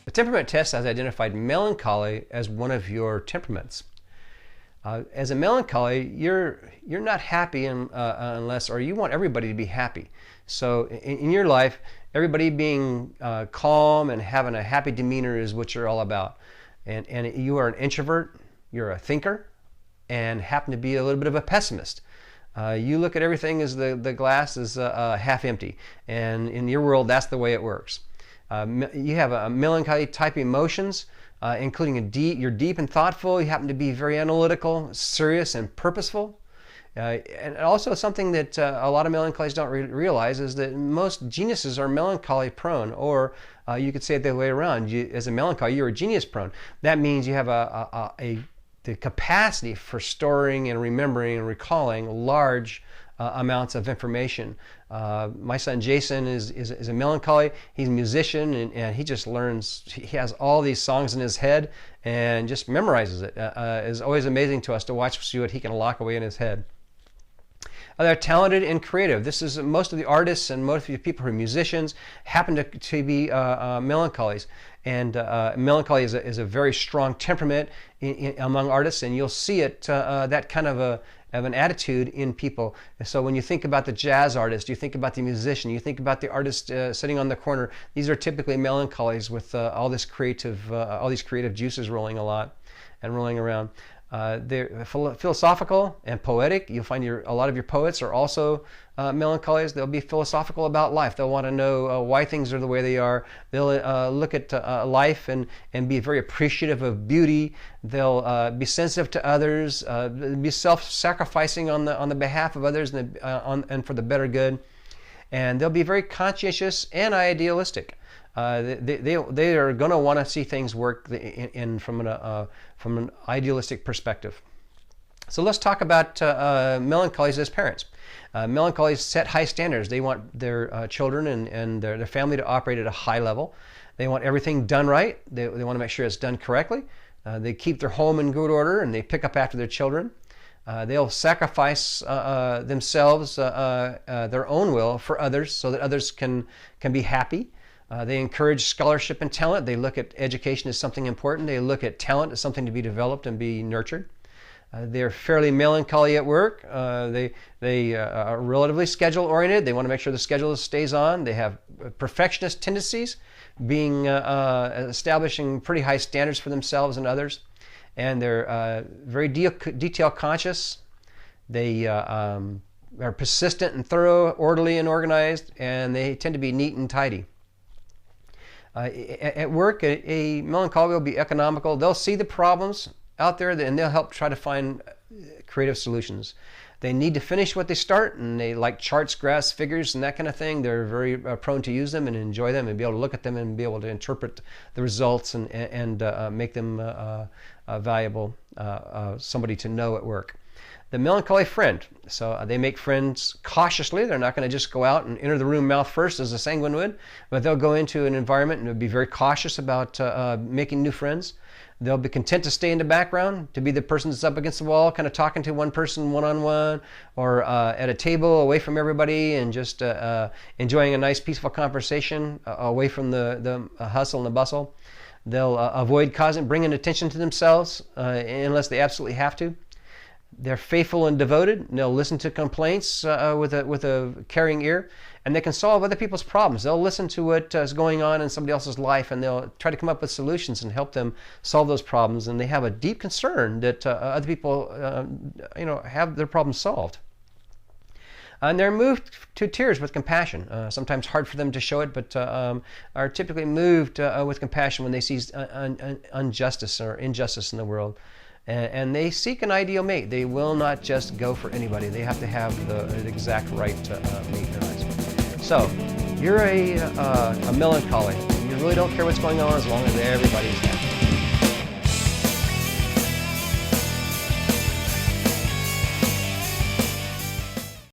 The temperament test has identified melancholy as one of your temperaments. As a melancholy, you're not happy unless, or you want everybody to be happy. So in your life, everybody being calm and having a happy demeanor is what you're all about. And you are an introvert, you're a thinker, and happen to be a little bit of a pessimist. You look at everything as the glass is half empty, and in your world, that's the way it works. You have a melancholy type emotions, including you're deep and thoughtful. You happen to be very analytical, serious, and purposeful. And also something that a lot of melancholies don't realize is that most geniuses are melancholy prone, or you could say it the other way around. As a melancholy, you're a genius prone. That means you have the capacity for storing and remembering and recalling large amounts of information. My son Jason is a melancholy. He's a musician, and he just learns. He has all these songs in his head and just memorizes it. It's always amazing to us to watch see what he can lock away in his head. They're talented and creative. This is most of the artists and most of the people who are musicians happen to be melancholies. And melancholy is a very strong temperament among artists, and you'll see it that kind of an attitude in people. So when you think about the jazz artist, you think about the musician, you think about the artist sitting on the corner. These are typically melancholies with all these creative juices rolling around. They're philosophical and poetic. You'll find a lot of your poets are also melancholies. They'll be philosophical about life. They'll want to know why things are the way they are. They'll look at life and be very appreciative of beauty. They'll be sensitive to others, be self-sacrificing on the behalf of others and for the better good. And they'll be very conscientious and idealistic. They are going to want to see things work from an idealistic perspective. So let's talk about melancholies as parents. Melancholies set high standards. They want their children and their family to operate at a high level. They want everything done right. They want to make sure it's done correctly. They keep their home in good order, and they pick up after their children. They'll sacrifice themselves, their own will for others, so that others can be happy. They encourage scholarship and talent. They look at education as something important. They look at talent as something to be developed and be nurtured. They're fairly melancholy at work. They are relatively schedule oriented. They want to make sure the schedule stays on. They have perfectionist tendencies, establishing pretty high standards for themselves and others. And they're very detail conscious. They are persistent and thorough, orderly and organized, and they tend to be neat and tidy. At work, a melancholy will be economical. They'll see the problems out there and they'll help try to find creative solutions. They need to finish what they start, and they like charts, graphs, figures, and that kind of thing. They're very prone to use them and enjoy them and be able to look at them and be able to interpret the results and make them valuable, somebody to know at work. The melancholy friend. So they make friends cautiously. They're not going to just go out and enter the room mouth first as a sanguine would, but they'll go into an environment and be very cautious about making new friends. They'll be content to stay in the background, to be the person that's up against the wall, kind of talking to one person one-on-one, or at a table away from everybody and just enjoying a nice peaceful conversation away from the hustle and the bustle. They'll avoid bringing attention to themselves unless they absolutely have to. They're faithful and devoted. And they'll listen to complaints with a caring ear, and they can solve other people's problems. They'll listen to what is going on in somebody else's life, and they'll try to come up with solutions and help them solve those problems. And they have a deep concern that other people, have their problems solved. And they're moved to tears with compassion. Sometimes hard for them to show it, but are typically moved with compassion when they see injustice in the world. And they seek an ideal mate. They will not just go for anybody. They have to have the exact right mate in their lives. So, you're a melancholy. You really don't care what's going on as long as everybody's happy.